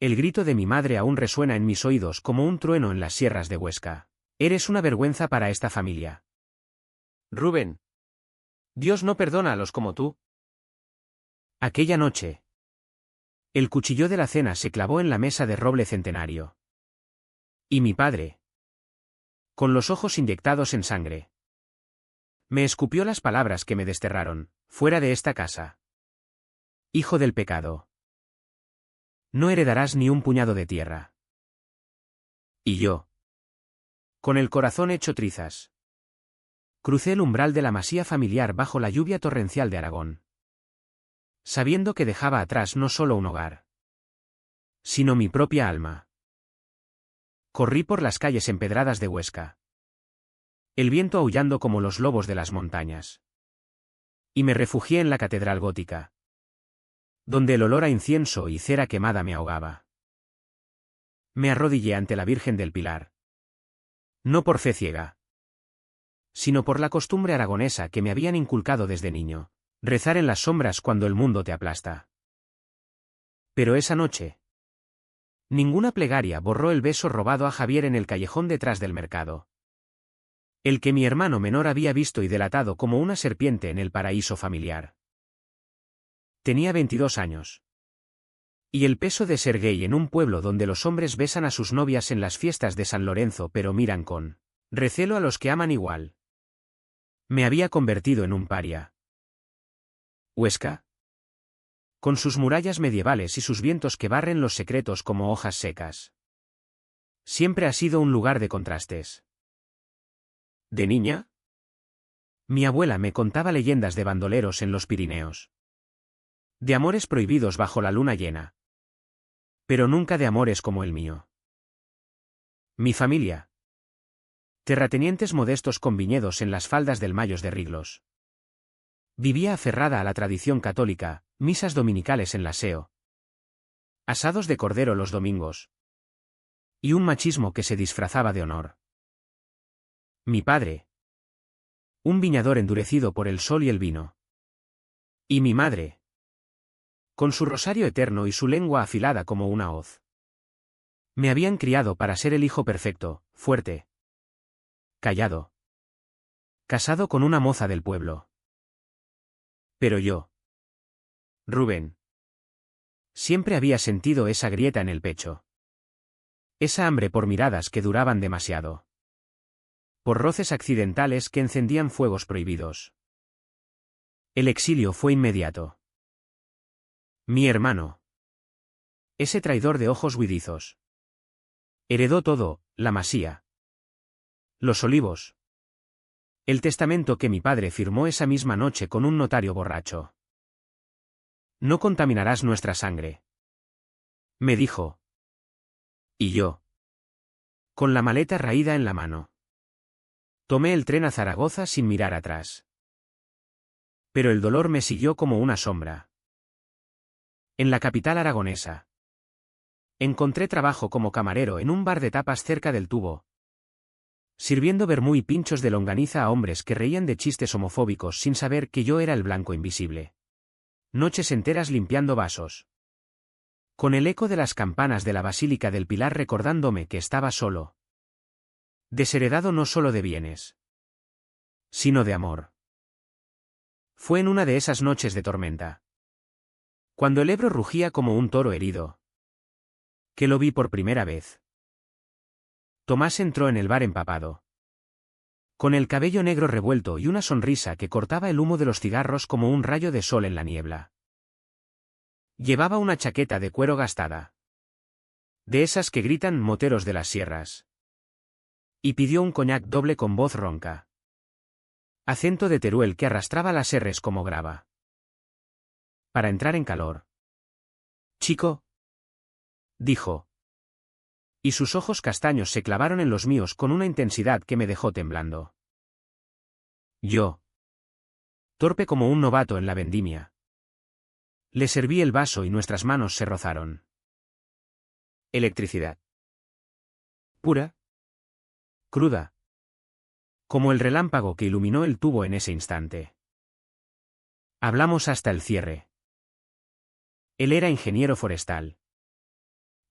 El grito de mi madre aún resuena en mis oídos como un trueno en las sierras de Huesca. Eres una vergüenza para esta familia. Rubén. Dios no perdona a los como tú. Aquella noche. El cuchillo de la cena se clavó en la mesa de roble centenario. Y mi padre, con los ojos inyectados en sangre, me escupió las palabras que me desterraron: fuera de esta casa. Hijo del pecado. No heredarás ni un puñado de tierra. Y yo, con el corazón hecho trizas, crucé el umbral de la masía familiar bajo la lluvia torrencial de Aragón, sabiendo que dejaba atrás no solo un hogar, sino mi propia alma. Corrí por las calles empedradas de Huesca, el viento aullando como los lobos de las montañas, y me refugié en la catedral gótica, donde el olor a incienso y cera quemada me ahogaba. Me arrodillé ante la Virgen del Pilar, no por fe ciega, sino por la costumbre aragonesa que me habían inculcado desde niño: rezar en las sombras cuando el mundo te aplasta. Pero esa noche, ninguna plegaria borró el beso robado a Javier en el callejón detrás del mercado, el que mi hermano menor había visto y delatado como una serpiente en el paraíso familiar. Tenía 22 años. Y el peso de ser gay en un pueblo donde los hombres besan a sus novias en las fiestas de San Lorenzo pero miran con recelo a los que aman igual, me había convertido en un paria. Huesca, con sus murallas medievales y sus vientos que barren los secretos como hojas secas, siempre ha sido un lugar de contrastes. De niña, mi abuela me contaba leyendas de bandoleros en los Pirineos, de amores prohibidos bajo la luna llena, pero nunca de amores como el mío. Mi familia, terratenientes modestos con viñedos en las faldas del Mayos de Riglos, vivía aferrada a la tradición católica: misas dominicales en la SEO, asados de cordero los domingos, y un machismo que se disfrazaba de honor. Mi padre, un viñador endurecido por el sol y el vino. Y mi madre, con su rosario eterno y su lengua afilada como una hoz. Me habían criado para ser el hijo perfecto, fuerte, callado, casado con una moza del pueblo. Pero yo, Rubén, siempre había sentido esa grieta en el pecho. Esa hambre por miradas que duraban demasiado. Por roces accidentales que encendían fuegos prohibidos. El exilio fue inmediato. Mi hermano, ese traidor de ojos huidizos, heredó todo: la masía, los olivos, el testamento que mi padre firmó esa misma noche con un notario borracho. No contaminarás nuestra sangre, me dijo. Y yo, con la maleta raída en la mano, tomé el tren a Zaragoza sin mirar atrás. Pero el dolor me siguió como una sombra. En la capital aragonesa, encontré trabajo como camarero en un bar de tapas cerca del Tubo, sirviendo vermú y pinchos de longaniza a hombres que reían de chistes homofóbicos sin saber que yo era el blanco invisible. Noches enteras limpiando vasos, con el eco de las campanas de la Basílica del Pilar recordándome que estaba solo, desheredado no solo de bienes, sino de amor. Fue en una de esas noches de tormenta, cuando el Ebro rugía como un toro herido, que lo vi por primera vez. Tomás entró en el bar empapado, con el cabello negro revuelto y una sonrisa que cortaba el humo de los cigarros como un rayo de sol en la niebla. Llevaba una chaqueta de cuero gastada, de esas que gritan moteros de las sierras, y pidió un coñac doble con voz ronca, acento de Teruel que arrastraba las R's como grava, para entrar en calor. Chico, dijo, y sus ojos castaños se clavaron en los míos con una intensidad que me dejó temblando. Yo, torpe como un novato en la vendimia, le serví el vaso y nuestras manos se rozaron. Electricidad. Pura, cruda, como el relámpago que iluminó el tubo en ese instante. Hablamos hasta el cierre. Él era ingeniero forestal.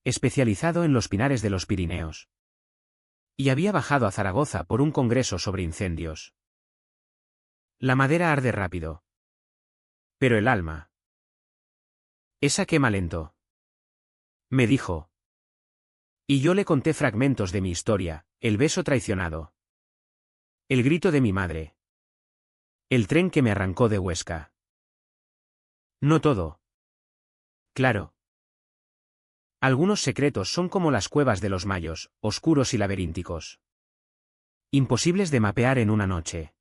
especializado en los pinares de los Pirineos. Y había bajado a Zaragoza por un congreso sobre incendios. La madera arde rápido. Pero el alma. Esa quema lento. Me dijo. Y yo le conté fragmentos de mi historia, el beso traicionado. El grito de mi madre. El tren que me arrancó de Huesca. No todo. Claro. Algunos secretos son como las cuevas de los mayos, oscuros y laberínticos. Imposibles de mapear en una noche.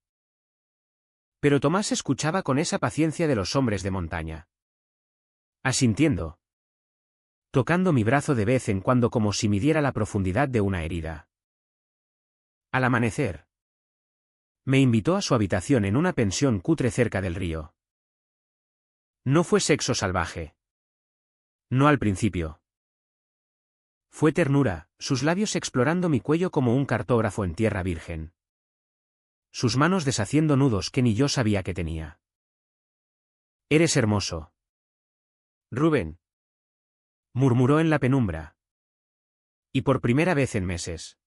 Pero Tomás escuchaba con esa paciencia de los hombres de montaña. Asintiendo. Tocando mi brazo de vez en cuando como si midiera la profundidad de una herida. Al amanecer. Me invitó a su habitación en una pensión cutre cerca del río. No fue sexo salvaje. No al principio. Fue ternura, sus labios explorando mi cuello como un cartógrafo en tierra virgen. Sus manos deshaciendo nudos que ni yo sabía que tenía. Eres hermoso. Rubén. Murmuró en la penumbra. Y por primera vez en meses.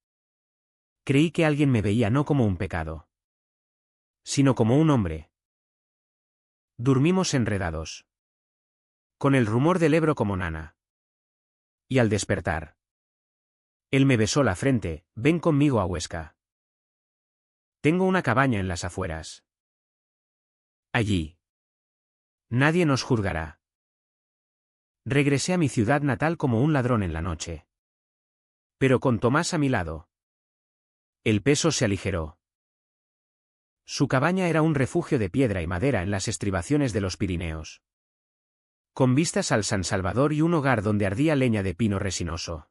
Creí que alguien me veía no como un pecado, sino como un hombre. Durmimos enredados. Con el rumor del Ebro como nana. Y al despertar. Él me besó la frente, ven conmigo a Huesca. Tengo una cabaña en las afueras. Allí. Nadie nos juzgará. Regresé a mi ciudad natal como un ladrón en la noche. Pero con Tomás a mi lado. El peso se aligeró. Su cabaña era un refugio de piedra y madera en las estribaciones de los Pirineos. Con vistas al San Salvador y un hogar donde ardía leña de pino resinoso.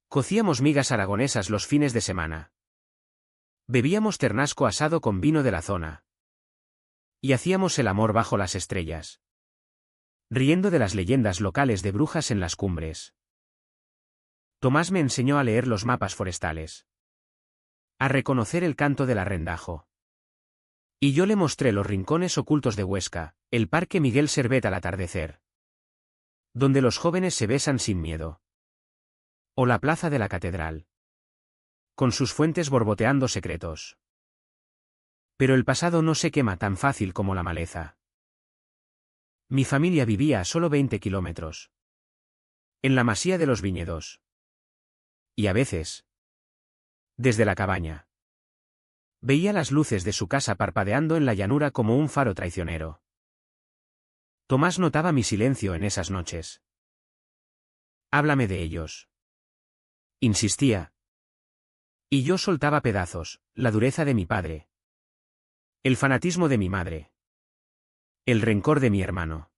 Cocíamos migas aragonesas los fines de semana. Bebíamos ternasco asado con vino de la zona. Y hacíamos el amor bajo las estrellas. Riendo de las leyendas locales de brujas en las cumbres. Tomás me enseñó a leer los mapas forestales. A reconocer el canto del arrendajo. Y yo le mostré los rincones ocultos de Huesca, el Parque Miguel Servet al atardecer. Donde los jóvenes se besan sin miedo. O la plaza de la catedral. Con sus fuentes borboteando secretos. Pero el pasado no se quema tan fácil como la maleza. Mi familia vivía a solo 20 kilómetros. En la masía de los viñedos. Y a veces. Desde la cabaña. Veía las luces de su casa parpadeando en la llanura como un faro traicionero. Tomás notaba mi silencio en esas noches. Háblame de ellos. Insistía. Y yo soltaba pedazos, la dureza de mi padre. El fanatismo de mi madre. El rencor de mi hermano.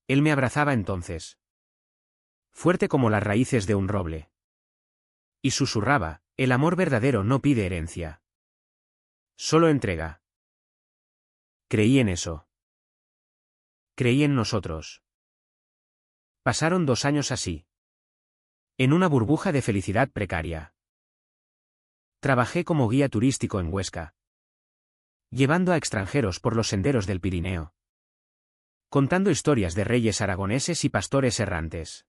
Él me abrazaba entonces. Fuerte como las raíces de un roble. Y susurraba, el amor verdadero no pide herencia. Solo entrega. Creí en eso. Creí en nosotros. Pasaron 2 años así. En una burbuja de felicidad precaria. Trabajé como guía turístico en Huesca. Llevando a extranjeros por los senderos del Pirineo. Contando historias de reyes aragoneses y pastores errantes.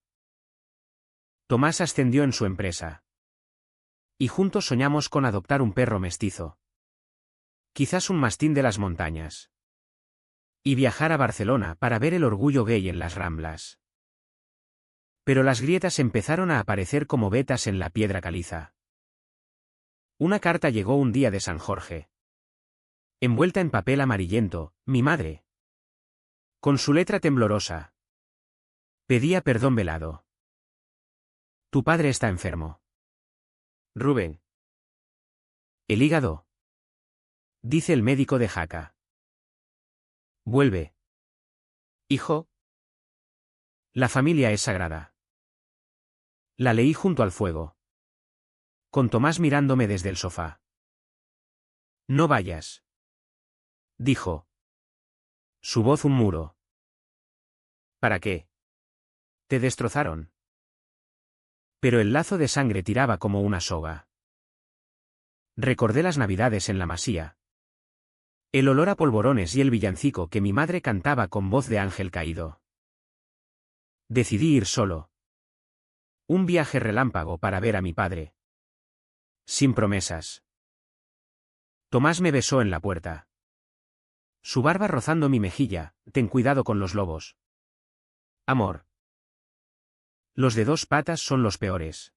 Tomás ascendió en su empresa. Y juntos soñamos con adoptar un perro mestizo. Quizás un mastín de las montañas. Y viajar a Barcelona para ver el orgullo gay en las Ramblas. Pero las grietas empezaron a aparecer como vetas en la piedra caliza. Una carta llegó un día de San Jorge. Envuelta en papel amarillento, mi madre. Con su letra temblorosa. Pedía perdón velado. Tu padre está enfermo. Rubén. El hígado. Dice el médico de Jaca. Vuelve. Hijo. La familia es sagrada. La leí junto al fuego. Con Tomás mirándome desde el sofá. No vayas. Dijo. Su voz un muro. ¿Para qué? Te destrozaron. Pero el lazo de sangre tiraba como una soga. Recordé las navidades en la masía. El olor a polvorones y el villancico que mi madre cantaba con voz de ángel caído. Decidí ir solo. Un viaje relámpago para ver a mi padre. Sin promesas. Tomás me besó en la puerta. Su barba rozando mi mejilla, ten cuidado con los lobos. Amor. Los de dos patas son los peores.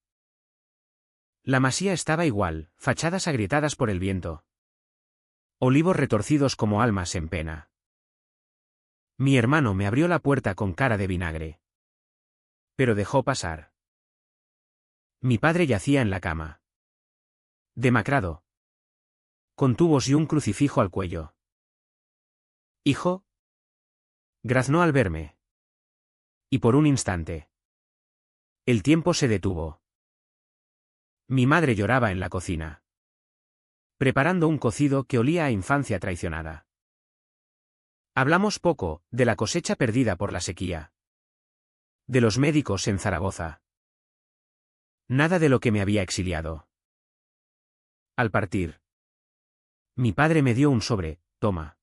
La masía estaba igual, fachadas agrietadas por el viento. Olivos retorcidos como almas en pena. Mi hermano me abrió la puerta con cara de vinagre. Pero dejó pasar. Mi padre yacía en la cama. Demacrado. Con tubos y un crucifijo al cuello. «Hijo», graznó al verme. Y por un instante. El tiempo se detuvo. Mi madre lloraba en la cocina. Preparando un cocido que olía a infancia traicionada. Hablamos poco, de la cosecha perdida por la sequía. De los médicos en Zaragoza. Nada de lo que me había exiliado. Al partir. Mi padre me dio un sobre, toma.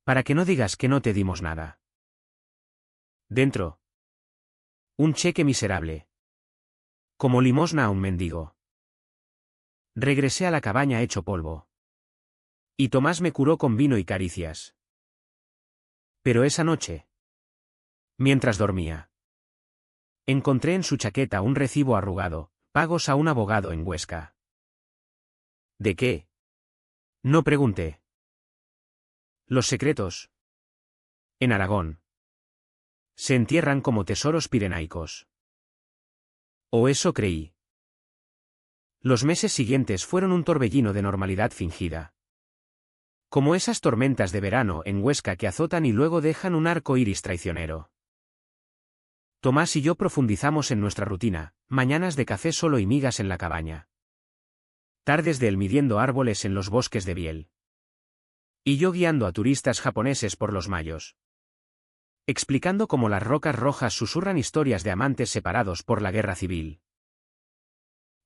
Para que no digas que no te dimos nada. Dentro. Un cheque miserable. Como limosna a un mendigo. Regresé a la cabaña hecho polvo. Y Tomás me curó con vino y caricias. Pero esa noche. Mientras dormía. Encontré en su chaqueta un recibo arrugado, pagos a un abogado en Huesca. ¿De qué? No pregunté. Los secretos. En Aragón. Se entierran como tesoros pirenaicos. O eso creí. Los meses siguientes fueron un torbellino de normalidad fingida. Como esas tormentas de verano en Huesca que azotan y luego dejan un arco iris traicionero. Tomás y yo profundizamos en nuestra rutina, mañanas de café solo y migas en la cabaña. Tardes de él midiendo árboles en los bosques de Biel. Y yo guiando a turistas japoneses por los mayos. Explicando cómo las rocas rojas susurran historias de amantes separados por la guerra civil.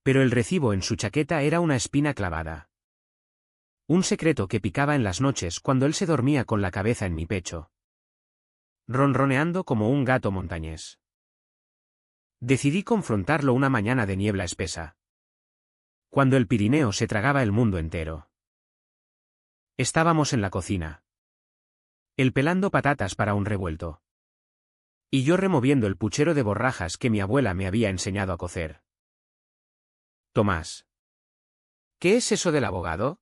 Pero el recibo en su chaqueta era una espina clavada. Un secreto que picaba en las noches cuando él se dormía con la cabeza en mi pecho. Ronroneando como un gato montañés. Decidí confrontarlo una mañana de niebla espesa. Cuando el Pirineo se tragaba el mundo entero. Estábamos en la cocina. Él pelando patatas para un revuelto. Y yo removiendo el puchero de borrajas que mi abuela me había enseñado a cocer. Tomás. ¿Qué es eso del abogado?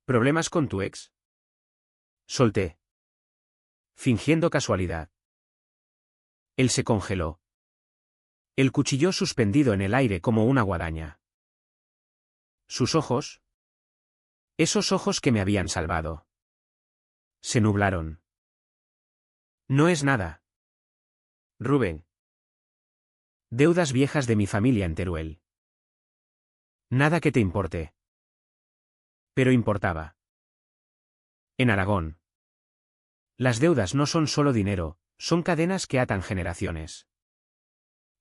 ¿Problemas con tu ex? Solté. Fingiendo casualidad. Él se congeló. El cuchillo suspendido en el aire como una guadaña. Sus ojos. Esos ojos que me habían salvado. Se nublaron. No es nada. Rubén. Deudas viejas de mi familia en Teruel. Nada que te importe. Pero importaba. En Aragón. Las deudas no son solo dinero, son cadenas que atan generaciones.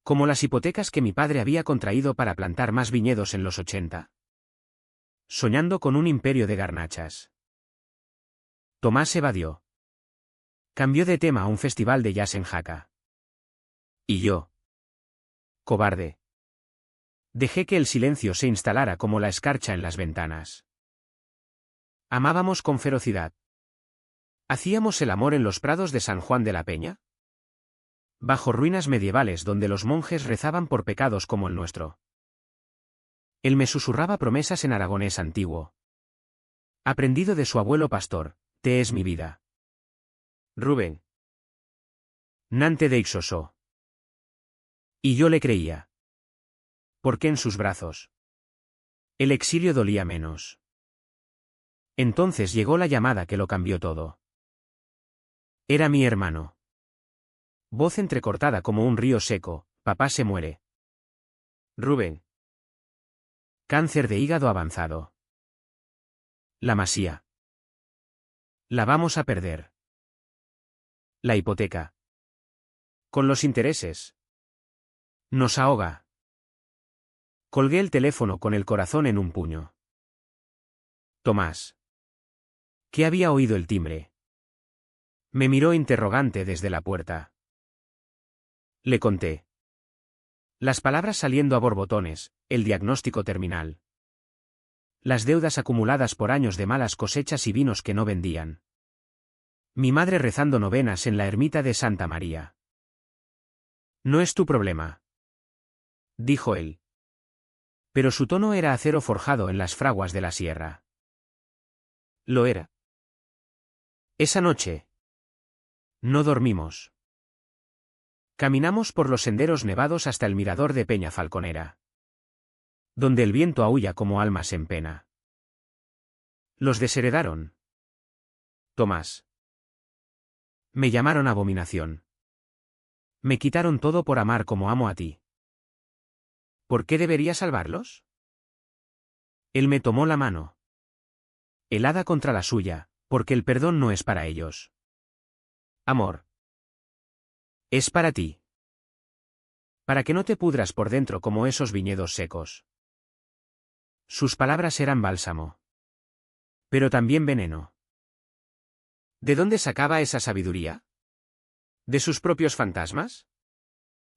Como las hipotecas que mi padre había contraído para plantar más viñedos en los 80. Soñando con un imperio de garnachas. Tomás evadió. Cambió de tema a un festival de jazz en Jaca. Y yo. Cobarde. Dejé que el silencio se instalara como la escarcha en las ventanas. Amábamos con ferocidad. ¿Hacíamos el amor en los prados de San Juan de la Peña? Bajo ruinas medievales donde los monjes rezaban por pecados como el nuestro. Él me susurraba promesas en aragonés antiguo. Aprendido de su abuelo pastor, te es mi vida. Rubén. Nante de Ixosó. Y yo le creía. Porque en sus brazos. El exilio dolía menos. Entonces llegó la llamada que lo cambió todo. Era mi hermano. Voz entrecortada como un río seco, papá se muere. Rubén. Cáncer de hígado avanzado. La masía. La vamos a perder. La hipoteca. Con los intereses. Nos ahoga. Colgué el teléfono con el corazón en un puño. Tomás. ¿Qué había oído el timbre? Me miró interrogante desde la puerta. Le conté. Las palabras saliendo a borbotones, el diagnóstico terminal. Las deudas acumuladas por años de malas cosechas y vinos que no vendían. Mi madre rezando novenas en la ermita de Santa María. No es tu problema, dijo él. Pero su tono era acero forjado en las fraguas de la sierra. Lo era. Esa noche. No dormimos. Caminamos por los senderos nevados hasta el mirador de Peña Falconera, donde el viento aúlla como almas en pena. Los desheredaron. Tomás. Me llamaron abominación. Me quitaron todo por amar como amo a ti. ¿Por qué debería salvarlos? Él me tomó la mano. Helada contra la suya, porque el perdón no es para ellos. Amor. Es para ti. Para que no te pudras por dentro como esos viñedos secos. Sus palabras eran bálsamo. Pero también veneno. ¿De dónde sacaba esa sabiduría? ¿De sus propios fantasmas?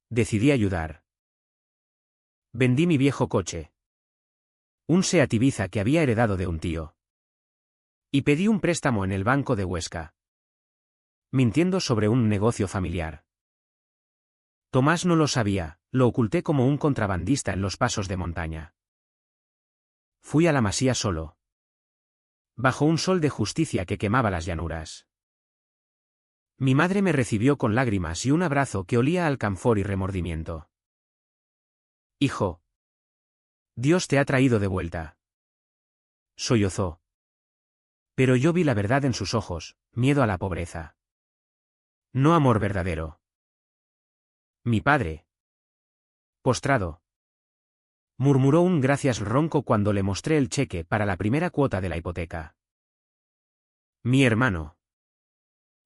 Decidí ayudar. Vendí mi viejo coche. Un Seat Ibiza que había heredado de un tío. Y pedí un préstamo en el Banco de Huesca. Mintiendo sobre un negocio familiar. Tomás no lo sabía, lo oculté como un contrabandista en los pasos de montaña. Fui a la Masía solo. Bajo un sol de justicia que quemaba las llanuras. Mi madre me recibió con lágrimas y un abrazo que olía a alcanfor y remordimiento. Hijo. Dios te ha traído de vuelta. Sollozó. Pero yo vi la verdad en sus ojos, miedo a la pobreza. No amor verdadero. Mi padre. Postrado. Murmuró un gracias ronco cuando le mostré el cheque para la primera cuota de la hipoteca. Mi hermano.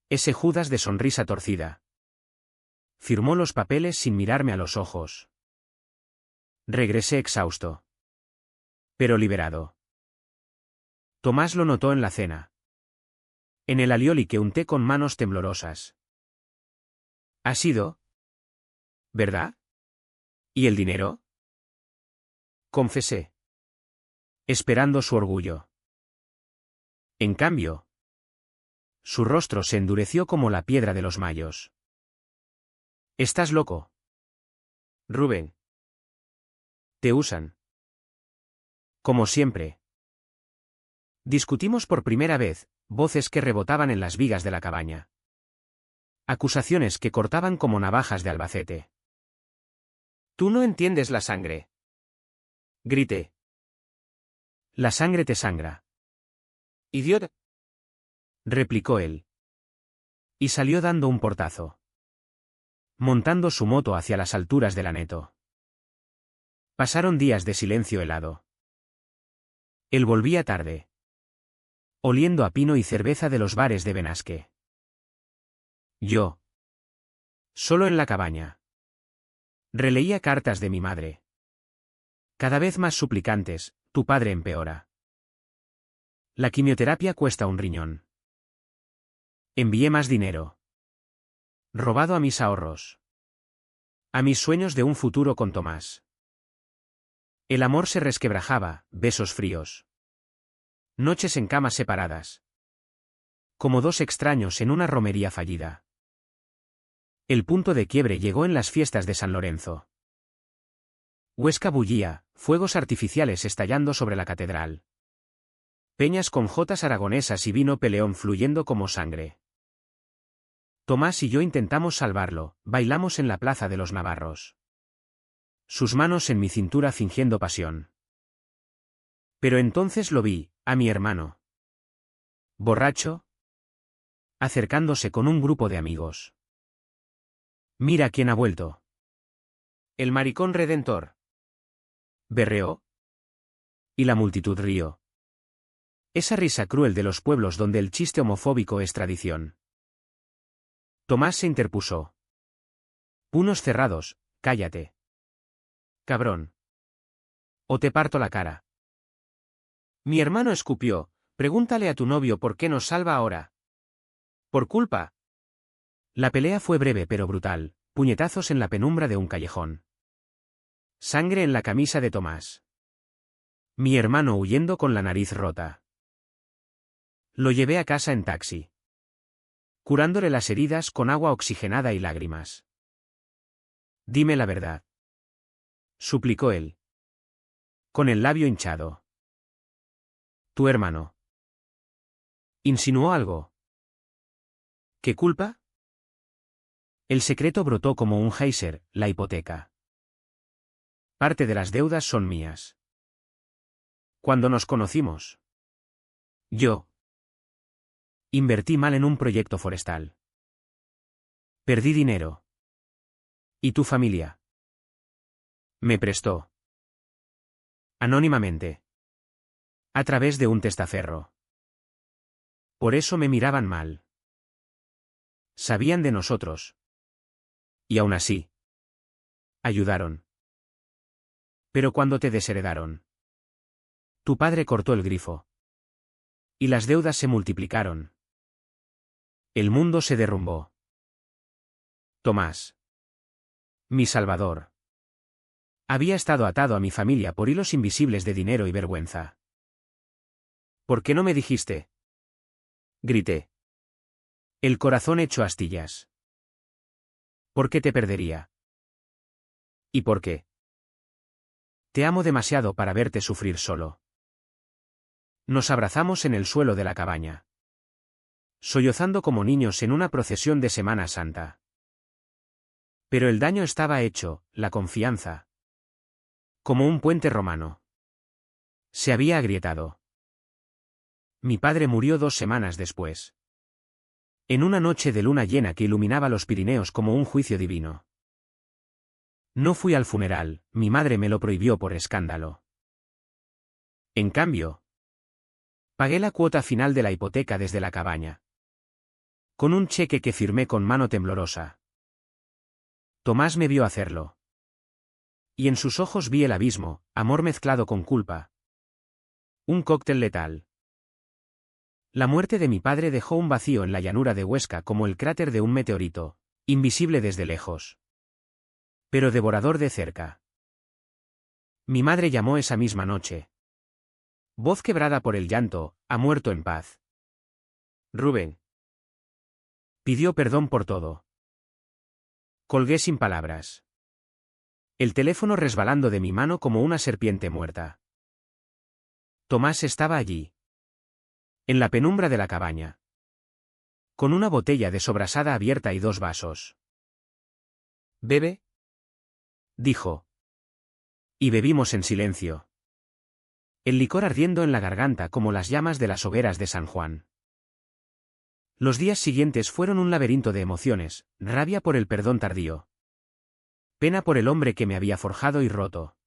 Ese Judas de sonrisa torcida. Firmó los papeles sin mirarme a los ojos. Regresé exhausto. Pero liberado. Tomás lo notó en la cena. En el alioli que unté con manos temblorosas. ¿Ha sido? ¿Verdad? ¿Y el dinero? Confesé. Esperando su orgullo. En cambio, su rostro se endureció como la piedra de los mayos. ¿Estás loco? Rubén. Te usan. Como siempre. Discutimos por primera vez, voces que rebotaban en las vigas de la cabaña. Acusaciones que cortaban como navajas de Albacete. Tú no entiendes la sangre. Grité. La sangre te sangra. Idiota. Replicó él. Y salió dando un portazo. Montando su moto hacia las alturas del Aneto. Pasaron días de silencio helado. Él volvía tarde. Oliendo a pino y cerveza de los bares de Benasque. Yo. Solo en la cabaña. Releía cartas de mi madre. Cada vez más suplicantes, tu padre empeora. La quimioterapia cuesta un riñón. Envié más dinero. Robado a mis ahorros. A mis sueños de un futuro con Tomás. El amor se resquebrajaba, besos fríos. Noches en camas separadas. Como dos extraños en una romería fallida. El punto de quiebre llegó en las fiestas de San Lorenzo. Huesca bullía, fuegos artificiales estallando sobre la catedral. Peñas con jotas aragonesas y vino peleón fluyendo como sangre. Tomás y yo intentamos salvarlo, bailamos en la plaza de los Navarros. Sus manos en mi cintura fingiendo pasión. Pero entonces lo vi, a mi hermano. Borracho. Acercándose con un grupo de amigos. Mira quién ha vuelto. El maricón redentor. Berreó. Y la multitud rió. Esa risa cruel de los pueblos donde el chiste homofóbico es tradición. Tomás se interpuso. Puños cerrados, cállate. Cabrón. O te parto la cara. Mi hermano escupió, pregúntale a tu novio por qué nos salva ahora. Por culpa. La pelea fue breve pero brutal, Puñetazos en la penumbra de un callejón. Sangre en la camisa de Tomás. Mi hermano huyendo con la nariz rota. Lo llevé a casa en taxi, curándole las heridas con agua oxigenada y lágrimas. Dime la verdad, suplicó él, con el labio hinchado. Tu hermano. ¿Insinuó algo? ¿Qué culpa? El secreto brotó como un geyser, la hipoteca. Parte de las deudas son mías. Cuando nos conocimos, yo invertí mal en un proyecto forestal. Perdí dinero. ¿Y tu familia? Me prestó. Anónimamente. A través de un testaferro. Por eso me miraban mal. Sabían de nosotros. Y aún así. Ayudaron. Pero cuando te desheredaron, tu padre cortó el grifo. Y las deudas se multiplicaron. El mundo se derrumbó. Tomás. Mi salvador. Había estado atado a mi familia por hilos invisibles de dinero y vergüenza. ¿Por qué no me dijiste? Grité. El corazón hecho astillas. ¿Por qué te perdería? ¿Y por qué? Te amo demasiado para verte sufrir solo. Nos abrazamos en el suelo de la cabaña, sollozando como niños en una procesión de Semana Santa. Pero el daño estaba hecho, la confianza. Como un puente romano. Se había agrietado. Mi padre murió 2 semanas después. En una noche de luna llena que iluminaba los Pirineos como un juicio divino. No fui al funeral, mi madre me lo prohibió por escándalo. En cambio, pagué la cuota final de la hipoteca desde la cabaña. Con un cheque que firmé con mano temblorosa. Tomás me vio hacerlo. Y en sus ojos vi el abismo, amor mezclado con culpa. Un cóctel letal. La muerte de mi padre dejó un vacío en la llanura de Huesca como el cráter de un meteorito, invisible desde lejos, pero devorador de cerca. Mi madre llamó esa misma noche. Voz quebrada por el llanto, ha muerto en paz. Rubén. Pidió perdón por todo. Colgué sin palabras. El teléfono resbalando de mi mano como una serpiente muerta. Tomás estaba allí. En la penumbra de la cabaña. Con una botella de sobrasada abierta y 2 vasos. ¿Bebe? Dijo. Y bebimos en silencio. El licor ardiendo en la garganta como las llamas de las hogueras de San Juan. Los días siguientes fueron un laberinto de emociones, rabia por el perdón tardío. Pena por el hombre que me había forjado y roto.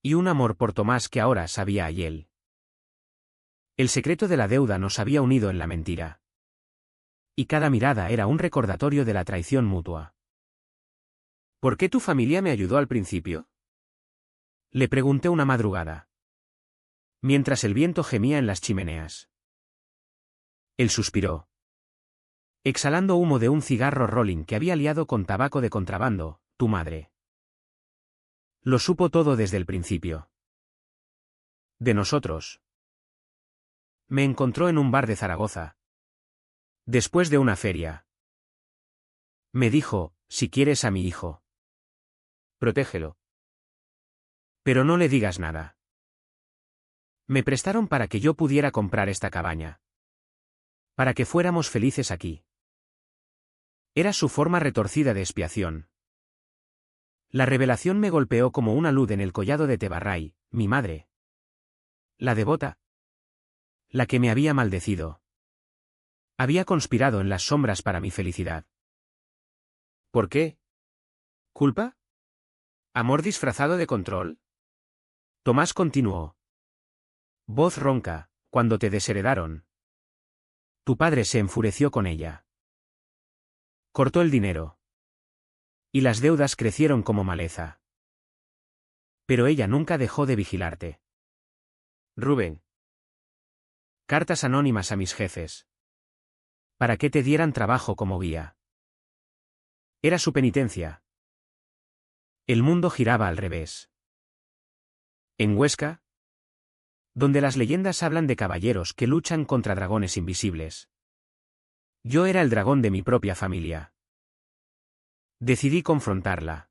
Y un amor por Tomás que ahora sabía a él. El secreto de la deuda nos había unido en la mentira. Y cada mirada era un recordatorio de la traición mutua. ¿Por qué tu familia me ayudó al principio? Le pregunté una madrugada. Mientras el viento gemía en las chimeneas. Él suspiró. Exhalando humo de un cigarro rolling que había liado con tabaco de contrabando, tu madre. Lo supo todo desde el principio. De nosotros. Me encontró en un bar de Zaragoza. Después de una feria. Me dijo, si quieres a mi hijo. Protégelo. Pero no le digas nada. Me prestaron para que yo pudiera comprar esta cabaña. Para que fuéramos felices aquí. Era su forma retorcida de expiación. La revelación me golpeó como una luz en el collado de Tebarray, mi madre. La devota. La que me había maldecido. Había conspirado en las sombras para mi felicidad. ¿Por qué? ¿Culpa? ¿Amor disfrazado de control? Tomás continuó. Voz ronca, cuando te desheredaron. Tu padre se enfureció con ella. Cortó el dinero. Y las deudas crecieron como maleza. Pero ella nunca dejó de vigilarte. Rubén. Cartas anónimas a mis jefes. Para que te dieran trabajo como guía. Era su penitencia. El mundo giraba al revés. En Huesca, donde las leyendas hablan de caballeros que luchan contra dragones invisibles, yo era el dragón de mi propia familia. Decidí confrontarla.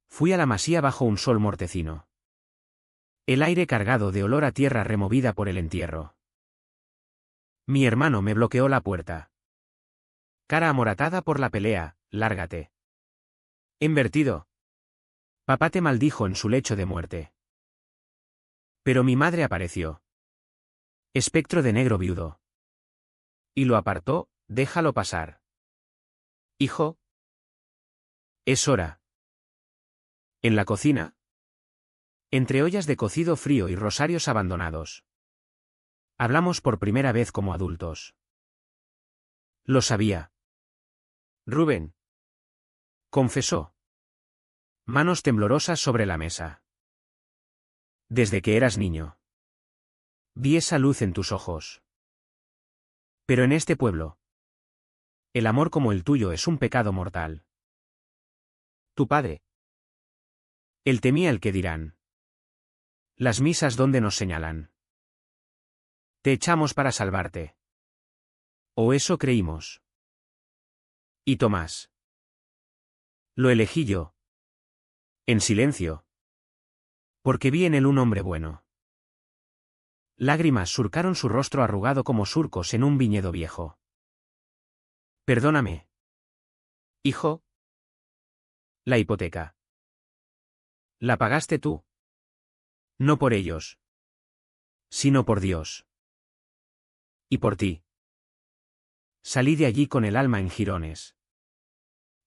Fui a la masía bajo un sol mortecino. El aire cargado de olor a tierra removida por el entierro. Mi hermano me bloqueó la puerta. Cara amoratada por la pelea, lárgate. Invertido. Papá te maldijo en su lecho de muerte. Pero mi madre apareció. Espectro de negro viudo. Y lo apartó, déjalo pasar. Hijo. Es hora. En la cocina. Entre ollas de cocido frío y rosarios abandonados. Hablamos por primera vez como adultos. Lo sabía. Rubén. Confesó. Manos temblorosas sobre la mesa. Desde que eras niño. Vi esa luz en tus ojos. Pero en este pueblo, el amor como el tuyo es un pecado mortal. Tu padre. Él temía el que dirán. Las misas donde nos señalan. Te echamos para salvarte. O eso creímos. ¿Y Tomás? Lo elegí yo. En silencio. Porque vi en él un hombre bueno. Lágrimas surcaron su rostro arrugado como surcos en un viñedo viejo. Perdóname. Hijo. La hipoteca. La pagaste tú. No por ellos. Sino por Dios. Y por ti. Salí de allí con el alma en jirones.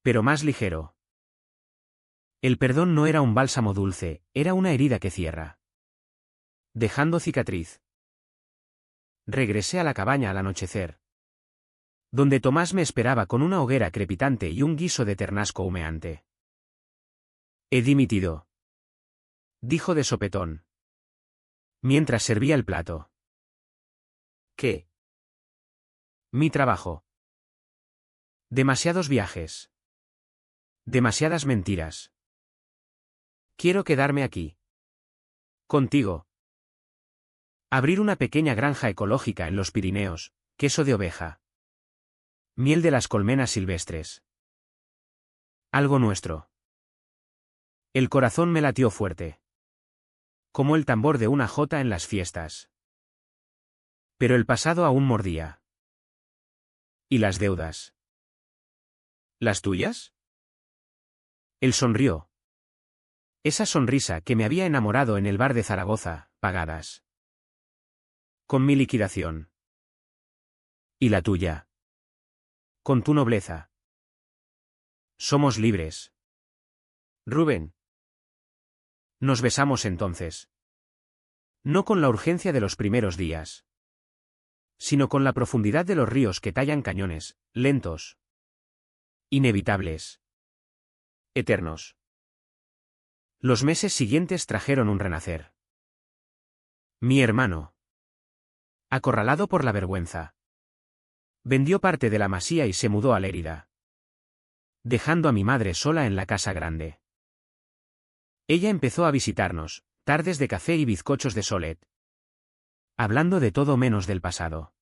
Pero más ligero. El perdón no era un bálsamo dulce, era una herida que cierra. Dejando cicatriz. Regresé a la cabaña al anochecer. Donde Tomás me esperaba con una hoguera crepitante y un guiso de ternasco humeante. He dimitido. Dijo de sopetón. Mientras servía el plato. ¿Qué? Mi trabajo. Demasiados viajes. Demasiadas mentiras. Quiero quedarme aquí. Contigo. Abrir una pequeña granja ecológica en los Pirineos, queso de oveja. Miel de las colmenas silvestres. Algo nuestro. El corazón me latió fuerte. Como el tambor de una jota en las fiestas. Pero el pasado aún mordía. ¿Y las deudas? ¿Las tuyas? Él sonrió. Esa sonrisa que me había enamorado en el bar de Zaragoza, pagadas. Con mi liquidación. ¿Y la tuya? Con tu nobleza. Somos libres. Rubén. Nos besamos entonces. No con la urgencia de los primeros días. Sino con la profundidad de los ríos que tallan cañones, lentos. Inevitables. Eternos. Los meses siguientes trajeron un renacer. Mi hermano. Acorralado por la vergüenza. Vendió parte de la masía y se mudó a Lérida. Dejando a mi madre sola en la casa grande. Ella empezó a visitarnos, tardes de café y bizcochos de Solet. Hablando de todo menos del pasado.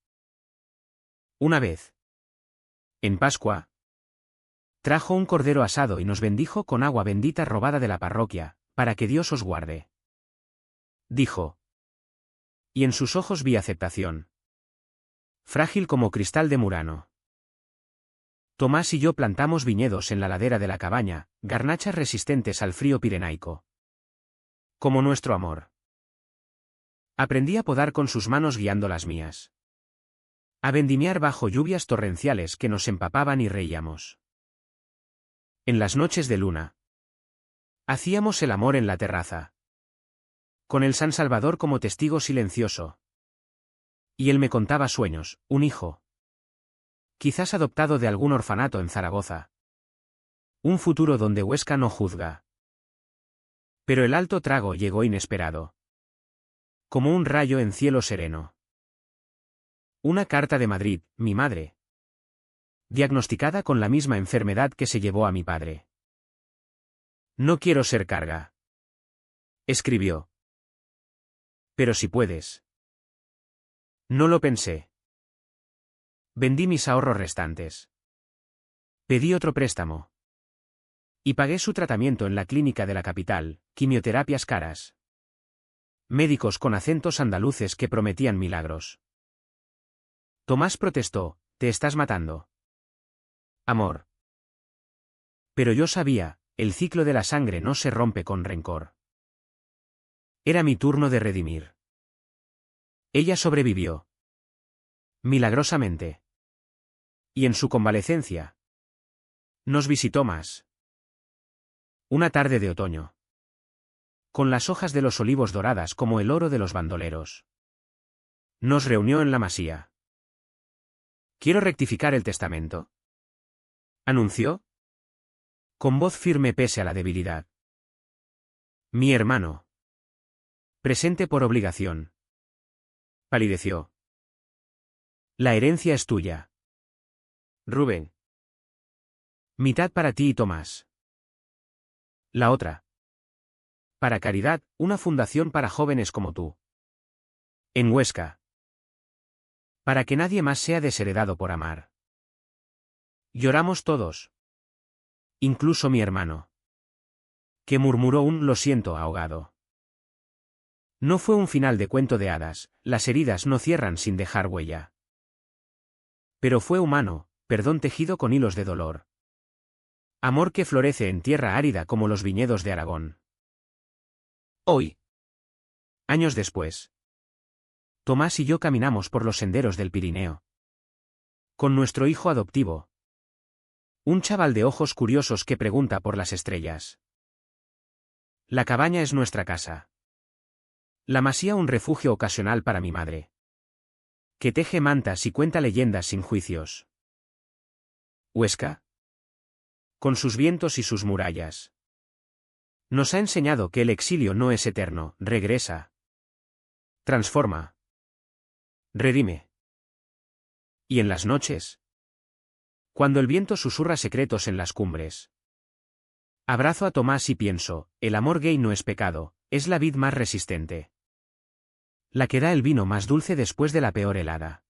Una vez. En Pascua. Trajo un cordero asado y nos bendijo con agua bendita robada de la parroquia, para que Dios os guarde. Dijo. Y en sus ojos vi aceptación. Frágil como cristal de Murano. Tomás y yo plantamos viñedos en la ladera de la cabaña, garnachas resistentes al frío pirenaico. Como nuestro amor. Aprendí a podar con sus manos guiando las mías. A vendimiar bajo lluvias torrenciales que nos empapaban y reíamos. En las noches de luna. Hacíamos el amor en la terraza. Con el San Salvador como testigo silencioso. Y él me contaba sueños, un hijo. Quizás adoptado de algún orfanato en Zaragoza. Un futuro donde Huesca no juzga. Pero el alto trago llegó inesperado. Como un rayo en cielo sereno. Una carta de Madrid, mi madre. diagnosticada con la misma enfermedad que se llevó a mi padre. No quiero ser carga. Escribió. Pero si puedes. No lo pensé. Vendí mis ahorros restantes. Pedí otro préstamo. Y pagué su tratamiento en la clínica de la capital, quimioterapias caras. Médicos con acentos andaluces que prometían milagros. Tomás protestó, te estás matando. Amor. Pero yo sabía, el ciclo de la sangre no se rompe con rencor. Era mi turno de redimir. Ella sobrevivió. Milagrosamente. Y en su convalecencia. Nos visitó más. Una tarde de otoño. Con las hojas de los olivos doradas como el oro de los bandoleros. Nos reunió en la masía. Quiero rectificar el testamento. Anunció. Con voz firme pese a la debilidad. Mi hermano. Presente por obligación. Palideció. La herencia es tuya. Rubén. Mitad para ti y Tomás. La otra. Para Caridad, una fundación para jóvenes como tú. En Huesca. Para que nadie más sea desheredado por amar. Lloramos todos. Incluso mi hermano. Que murmuró un lo siento ahogado. No fue un final de cuento de hadas, las heridas no cierran sin dejar huella. Pero fue humano, perdón tejido con hilos de dolor. Amor que florece en tierra árida como los viñedos de Aragón. Hoy. Años después. Tomás y yo caminamos por los senderos del Pirineo. Con nuestro hijo adoptivo. Un chaval de ojos curiosos que pregunta por las estrellas. La cabaña es nuestra casa. La masía un refugio ocasional para mi madre. Que teje mantas y cuenta leyendas sin juicios. Huesca. Con sus vientos y sus murallas. Nos ha enseñado que el exilio no es eterno, regresa. Transforma. Redime. Y en las noches. Cuando el viento susurra secretos en las cumbres. Abrazo a Tomás y pienso, el amor gay no es pecado, es la vid más resistente. La que da el vino más dulce después de la peor helada.